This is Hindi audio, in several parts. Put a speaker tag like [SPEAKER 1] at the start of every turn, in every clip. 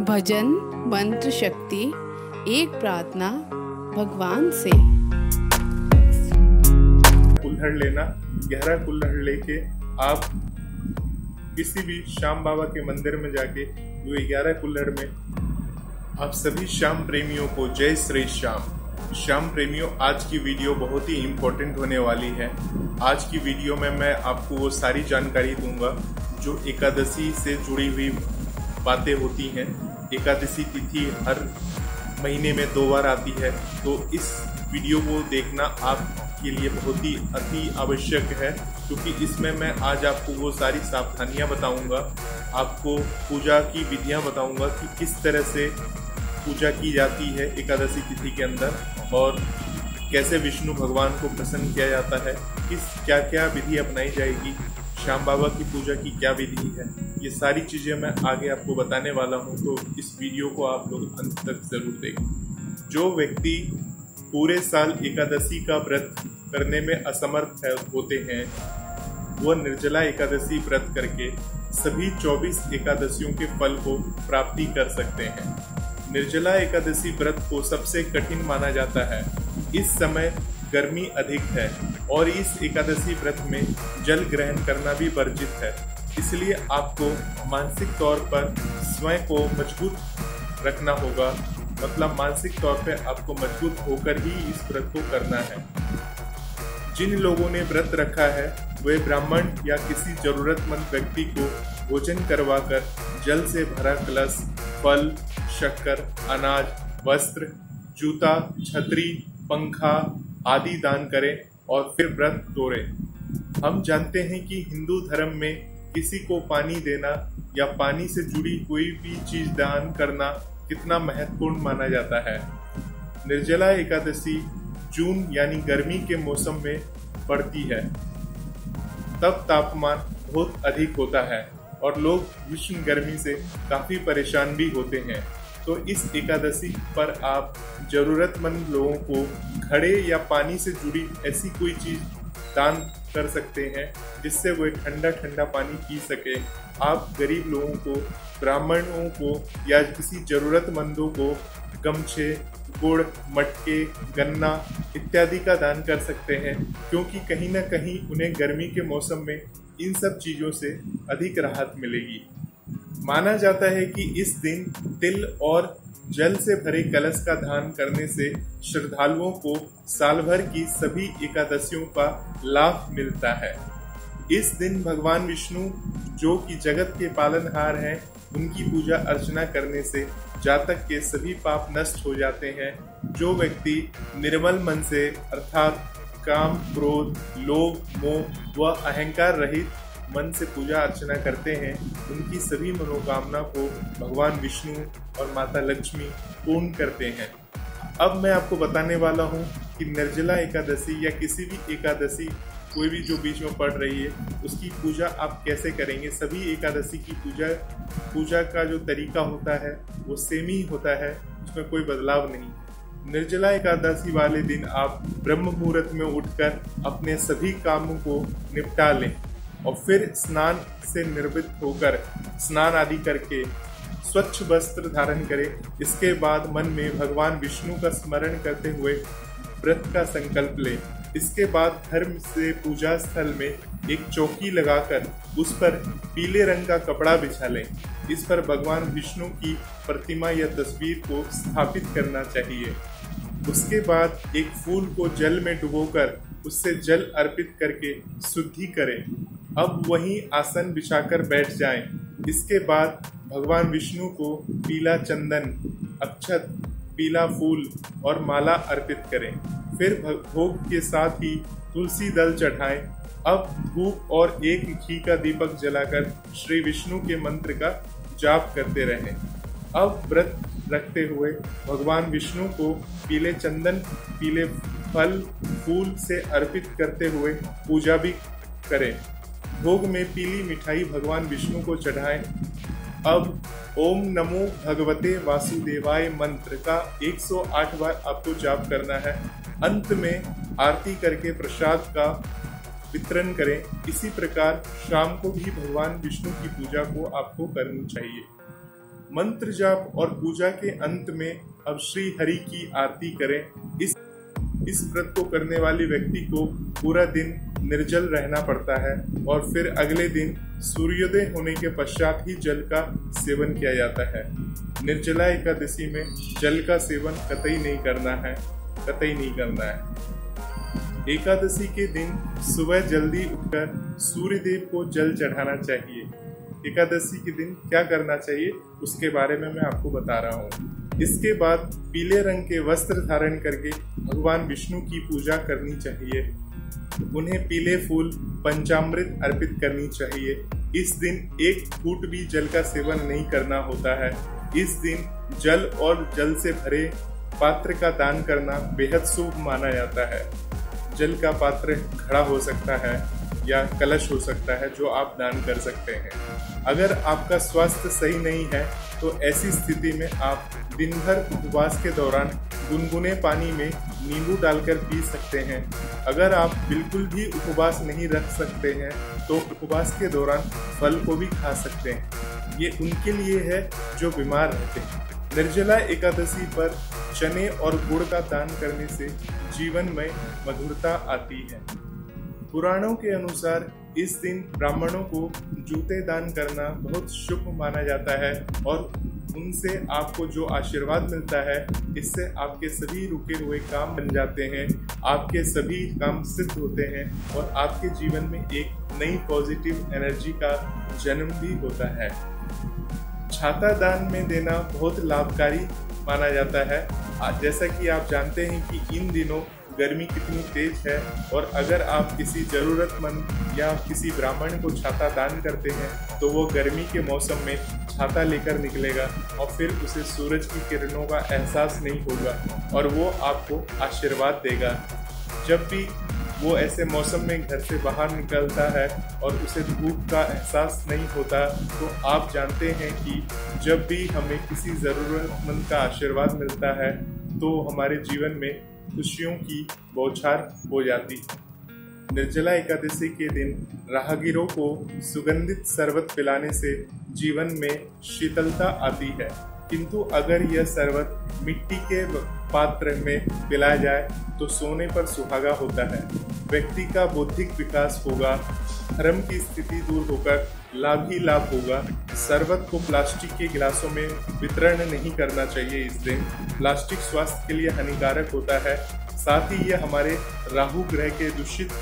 [SPEAKER 1] भजन, मंत्र शक्ति, एक प्रार्थना भगवान से।
[SPEAKER 2] कुल्हड़ लेना, गहरा कुल्हड़ लेके आप किसी भी श्याम बाबा के मंदिर में जाके वो 11 कुल्हड़ में आप सभी श्याम प्रेमियों को जय श्री श्याम। श्याम प्रेमियों, आज की वीडियो बहुत ही इम्पोर्टेंट होने वाली है। आज की वीडियो में मैं आपको वो सारी जानकारी दूंगा जो एकादशी से जुड़ी हुई बातें होती हैं। एकादशी तिथि हर महीने में 2 बार आती है, तो इस वीडियो को देखना आपके लिए बहुत ही अति आवश्यक है, क्योंकि इसमें मैं आज आपको वो सारी सावधानियां बताऊंगा, आपको पूजा की विधियां बताऊंगा कि किस तरह से पूजा की जाती है एकादशी तिथि के अंदर और कैसे विष्णु भगवान को प्रसन्न किया जाता है, क्या क्या विधि अपनाई जाएगी, श्याम बाबा की पूजा की क्या विधि है। ये सारी चीज़ें मैं आगे आपको बताने वाला हूँ, तो इस वीडियो को आप लोग अंत तक जरूर देखें। जो व्यक्ति पूरे साल एकादशी का व्रत करने में असमर्थ होते हैं, वो निर्जला एकादशी व्रत करके सभी 24 एकादशियों के फल को प्राप्ति कर सकते हैं। निर्जला एकादशी व्रत को सबसे कठिन माना जाता है। इस समय गर्मी अधिक है और इस एकादशी व्रत में जल ग्रहण करना भी वर्जित है, इसलिए आपको मानसिक तौर पर स्वयं को मजबूत रखना होगा। मतलब मानसिक तौर पे आपको मजबूत होकर ही इस व्रत को करना है। जिन लोगों ने व्रत रखा है वे ब्राह्मण या किसी जरूरतमंद व्यक्ति को भोजन करवाकर जल से भरा कलश, फल, शक्कर, अनाज, वस्त्र, जूता, छतरी, पंखा आदि दान करें और फिर व्रत तोड़ें। हम जानते हैं कि हिंदू धर्म में किसी को पानी देना या पानी से जुड़ी कोई भी चीज दान करना कितना महत्वपूर्ण माना जाता है। निर्जला एकादशी जून यानी गर्मी के मौसम में पड़ती है, तब तापमान बहुत अधिक होता है और लोग भीषण गर्मी से काफी परेशान भी होते हैं। तो इस एकादशी पर आप जरूरतमंद लोगों को घड़े या पानी से जुड़ी ऐसी कोई चीज दान कर सकते हैं जिससे वे ठंडा ठंडा पानी पी सके। आप गरीब लोगों को, ब्राह्मणों को या किसी जरूरतमंदों को गमछे, गुड़, मटके, गन्ना इत्यादि का दान कर सकते हैं, क्योंकि कहीं ना कहीं उन्हें गर्मी के मौसम में इन सब चीज़ों से अधिक राहत मिलेगी। माना जाता है कि इस दिन तिल और जल से भरे कलश का दान करने से श्रद्धालुओं को साल भर की सभी एकादशियों का लाभ मिलता है। इस दिन भगवान विष्णु, जो कि जगत के पालनहार हैं, उनकी पूजा अर्चना करने से जातक के सभी पाप नष्ट हो जाते हैं। जो व्यक्ति निर्मल मन से अर्थात काम, क्रोध, लोभ, मोह व अहंकार रहित मन से पूजा अर्चना करते हैं, उनकी सभी मनोकामना को भगवान विष्णु और माता लक्ष्मी पूर्ण करते हैं। अब मैं आपको बताने वाला हूँ कि निर्जला एकादशी या किसी भी एकादशी कोई भी जो बीच में पड़ रही है, उसकी पूजा आप कैसे करेंगे। सभी एकादशी की पूजा का जो तरीका होता है वो सेम ही होता है, उसमें कोई बदलाव नहीं। निर्जला एकादशी वाले दिन आप ब्रह्म मुहूर्त में उठकर अपने सभी कामों को निपटा लें और फिर स्नान से निर्वृत्त होकर स्नान आदि करके स्वच्छ वस्त्र धारण करें। इसके बाद मन में भगवान विष्णु का स्मरण करते हुए व्रत का संकल्प लें। इसके बाद धर्म से पूजा स्थल में एक चौकी लगाकर उस पर पीले रंग का कपड़ा बिछा लें। इस पर भगवान विष्णु की प्रतिमा या तस्वीर को स्थापित करना चाहिए। उसके बाद एक फूल को जल में डुबोकर उससे जल अर्पित करके शुद्धि करें। अब वहीं आसन बिछाकर बैठ जाएं। इसके बाद भगवान विष्णु को पीला चंदन, अक्षत, पीला फूल और माला अर्पित करें। फिर भोग के साथ ही तुलसी दल चढ़ाएं। अब धूप और एक घी का दीपक जलाकर श्री विष्णु के मंत्र का जाप करते रहें। अब व्रत रखते हुए भगवान विष्णु को पीले चंदन, पीले फल, फूल से अर्पित करते हुए पूजा भी करें। भोग में पीली मिठाई भगवान विष्णु को चढ़ाएं। अब ओम नमो भगवते वासुदेवाय मंत्र का 108 बार आपको जाप करना है। अंत में आरती करके प्रसाद का वितरण करें। इसी प्रकार शाम को भी भगवान विष्णु की पूजा को आपको करनी चाहिए। मंत्र जाप और पूजा के अंत में अब श्री हरि की आरती करें। इस व्रत को करने वाले व्यक्ति को पूरा दिन निर्जल रहना पड़ता है और फिर अगले दिन सूर्योदय होने के पश्चात ही जल का सेवन किया जाता है। निर्जला एकादशी में जल का सेवन कतई नहीं करना है, कतई नहीं करना है। एकादशी के दिन सुबह जल्दी उठकर सूर्य देव को जल चढ़ाना चाहिए। एकादशी के दिन क्या करना चाहिए उसके बारे में मैं आपको बता रहा हूँ। इसके बाद पीले रंग के वस्त्र धारण करके भगवान विष्णु की पूजा करनी चाहिए। उन्हें पीले फूल पंचामृत अर्पित करनी चाहिए। इस दिन एक फूट भी जल का सेवन नहीं करना होता है। इस दिन जल और जल से भरे पात्र का दान करना बेहद शुभ माना जाता है। जल का पात्र घड़ा हो सकता है या कलश हो सकता है जो आप दान कर सकते हैं। अगर आपका स्वास्थ्य सही नहीं है तो ऐसी स्थिति में आप दिन भर उपवास के दौरान गुनगुने पानी में नींबू डालकर पी सकते हैं। अगर आप बिल्कुल भी उपवास नहीं रख सकते हैं तो उपवास के दौरान फल को भी खा सकते हैं। ये उनके लिए है जो बीमार रहते हैं। निर्जला एकादशी पर चने और गुड़ का दान करने से जीवन में मधुरता आती है। पुराणों के अनुसार इस दिन ब्राह्मणों को जूते दान करना बहुत शुभ माना जाता है और उनसे आपको जो आशीर्वाद मिलता है इससे आपके सभी रुके हुए काम बन जाते हैं, आपके सभी काम सिद्ध होते हैं और आपके जीवन में एक नई पॉजिटिव एनर्जी का जन्म भी होता है। छाता दान में देना बहुत लाभकारी माना जाता है। जैसा कि आप जानते हैं कि इन दिनों गर्मी कितनी तेज है और अगर आप किसी जरूरतमंद या किसी ब्राह्मण को छाता दान करते हैं तो वो गर्मी के मौसम में छाता लेकर निकलेगा और फिर उसे सूरज की किरणों का एहसास नहीं होगा और वो आपको आशीर्वाद देगा। जब भी वो ऐसे मौसम में घर से बाहर निकलता है और उसे धूप का एहसास नहीं होता तो आप जानते हैं कि जब भी हमें किसी ज़रूरतमंद का आशीर्वाद मिलता है तो हमारे जीवन में खुशियों की बौछार हो जाती। निर्जला एकादशी के दिन राहगीरों को सुगंधित शरबत पिलाने से जीवन में शीतलता आती है, किंतु अगर यह शरबत मिट्टी के पात्र में पिलाया जाए तो सोने पर सुहागा होता है। व्यक्ति का बौद्धिक विकास होगा, धर्म की स्थिति दूर होकर लाभ ही लाभ होगा। शरबत को प्लास्टिक के गिलासों में वितरण नहीं करना चाहिए। इस दिन प्लास्टिक स्वास्थ्य के लिए हानिकारक होता है, साथ ही यह हमारे राहु ग्रह के दूषित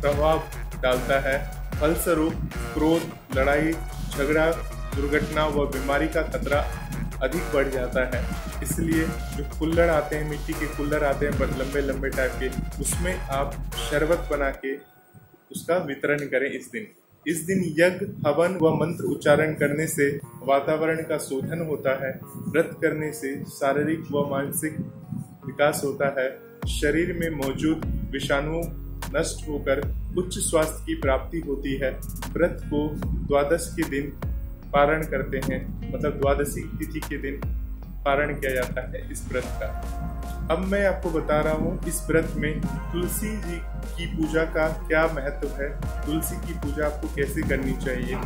[SPEAKER 2] प्रभाव डालता है। फलस्वरूप क्रोध, लड़ाई झगड़ा, दुर्घटना व बीमारी का खतरा अधिक बढ़ जाता है। इसलिए जो कुल्हड़ आते हैं, मिट्टी के कुल्हड़ आते हैं लंबे लंबे टाइप के, उसमें आप शरबत बना के उसका वितरण करें। इस दिन यज्ञ, हवन व मंत्र उच्चारण करने से वातावरण का शोधन होता है। व्रत करने से शारीरिक व मानसिक विकास होता है। शरीर में मौजूद विषाणु नष्ट होकर उच्च स्वास्थ्य की प्राप्ति होती है। व्रत को द्वादश के दिन पारण करते हैं, मतलब द्वादशी तिथि के दिन पारण किया जाता है इस व्रत का। अब मैं आपको बता रहा हूँ इस व्रत में तुलसी जी की पूजा का क्या महत्व है, तुलसी की पूजा आपको कैसे करनी चाहिए।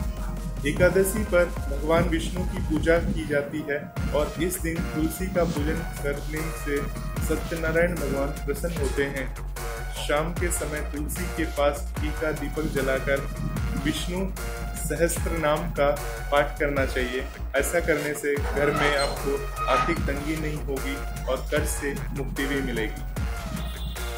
[SPEAKER 2] एकादशी पर भगवान विष्णु की पूजा की जाती है और इस दिन तुलसी का पूजन करने से सत्यनारायण भगवान प्रसन्न होते हैं। शाम के समय तुलसी के पास घी का दीपक जलाकर विष्णु सहस्त्र नाम का पाठ करना चाहिए। ऐसा करने से घर में आपको आर्थिक तंगी नहीं होगी और कर्ज से मुक्ति भी मिलेगी।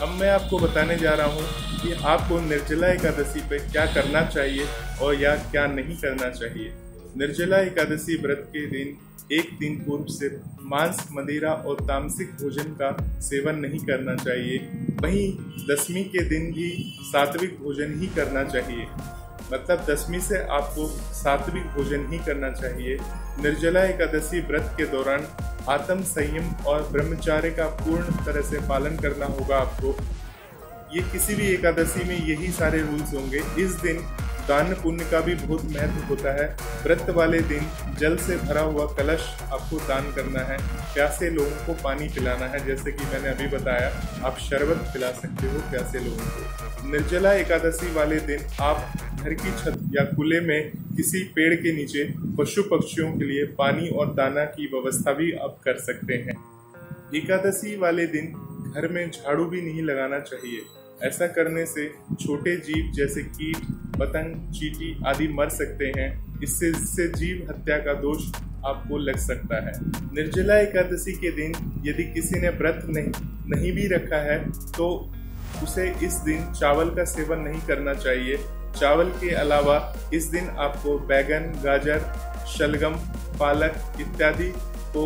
[SPEAKER 2] अब मैं आपको बताने जा रहा हूँ कि आपको निर्जला एकादशी पे क्या करना चाहिए और या क्या नहीं करना चाहिए। निर्जला एकादशी व्रत के दिन एक दिन पूर्व से मांस, मदिरा और तामसिक भोजन का सेवन नहीं करना चाहिए। वहीं दशमी के दिन भी सात्विक भोजन ही करना चाहिए, मतलब दशमी से आपको सात्विक भोजन ही करना चाहिए। निर्जला एकादशी व्रत के दौरान आत्म संयम और ब्रह्मचर्य का पूर्ण तरह से पालन करना होगा आपको। ये किसी भी एकादशी में यही सारे रूल्स होंगे। इस दिन दान पुण्य का भी बहुत महत्व होता है। व्रत वाले दिन जल से भरा हुआ कलश आपको दान करना है। प्यासे लोगों को पानी पिलाना है, जैसे कि मैंने अभी बताया, आप शरबत पिला सकते हो प्यासे लोगों को। निर्जला एकादशी वाले दिन आप घर की छत या खुले में किसी पेड़ के नीचे पशु पक्षियों के लिए पानी और दाना की व्यवस्था भी आप कर सकते हैं। एकादशी वाले दिन घर में झाड़ू भी नहीं लगाना चाहिए। ऐसा करने से छोटे जीव जैसे कीट, पतंग, चींटी आदि मर सकते हैं। इससे जीव हत्या का दोष आपको लग सकता है। निर्जला एकादशी के दिन यदि किसी ने व्रत नहीं भी रखा है तो उसे इस दिन चावल का सेवन नहीं करना चाहिए। चावल के अलावा इस दिन आपको बैगन, गाजर, शलगम, पालक इत्यादि को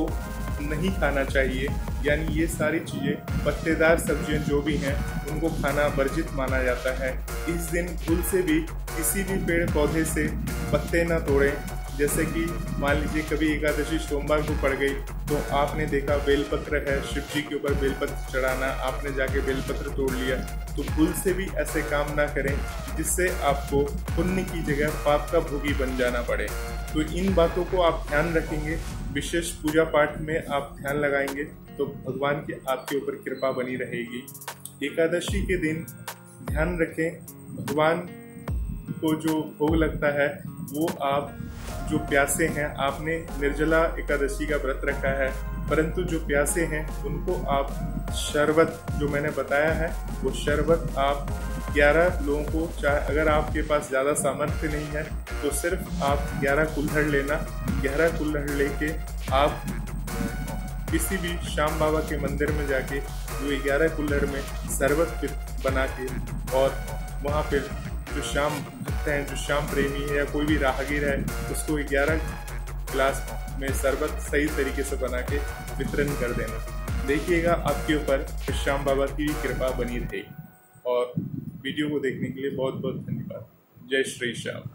[SPEAKER 2] नहीं खाना चाहिए। यानी ये सारी चीज़ें, पत्तेदार सब्जियां जो भी हैं उनको खाना वर्जित माना जाता है। इस दिन भूल से भी किसी भी पेड़ पौधे से पत्ते न तोड़ें। जैसे कि मान लीजिए कभी एकादशी सोमवार को पड़ गई तो आपने देखा बेलपत्र है, शिव जी के ऊपर बेलपत्र चढ़ाना, आपने जाके बेलपत्र तोड़ लिया, तो भूल से भी ऐसे काम ना करें जिससे आपको पुण्य की जगह पाप का भोगी बन जाना पड़े। तो इन बातों को आप ध्यान रखेंगे, विशेष पूजा पाठ में आप ध्यान लगाएंगे तो भगवान की आपके ऊपर कृपा बनी रहेगी। एकादशी के दिन ध्यान रखें, भगवान को जो भोग लगता है वो आप जो प्यासे हैं, आपने निर्जला एकादशी का व्रत रखा है, परंतु जो प्यासे हैं उनको आप शरबत जो मैंने बताया है वो शरबत आप 11 लोगों को, चाहे अगर आपके पास ज़्यादा सामर्थ्य नहीं है तो सिर्फ आप 11 कुल्हड़ लेना। 11 कुल्हड़ लेके आप किसी भी श्याम बाबा के मंदिर में जाके वो 11 कुल्हड़ में शरबत बना के, और वहाँ पर जो श्याम भक्त हैं, जो श्याम प्रेमी है या कोई भी राहगीर है, उसको 11 गिलास में शरबत सही तरीके से बना के वितरण कर देना। देखिएगा आपके ऊपर श्याम बाबा की कृपा बनी रहेगी। और वीडियो को देखने के लिए बहुत बहुत धन्यवाद। जय श्री श्याम।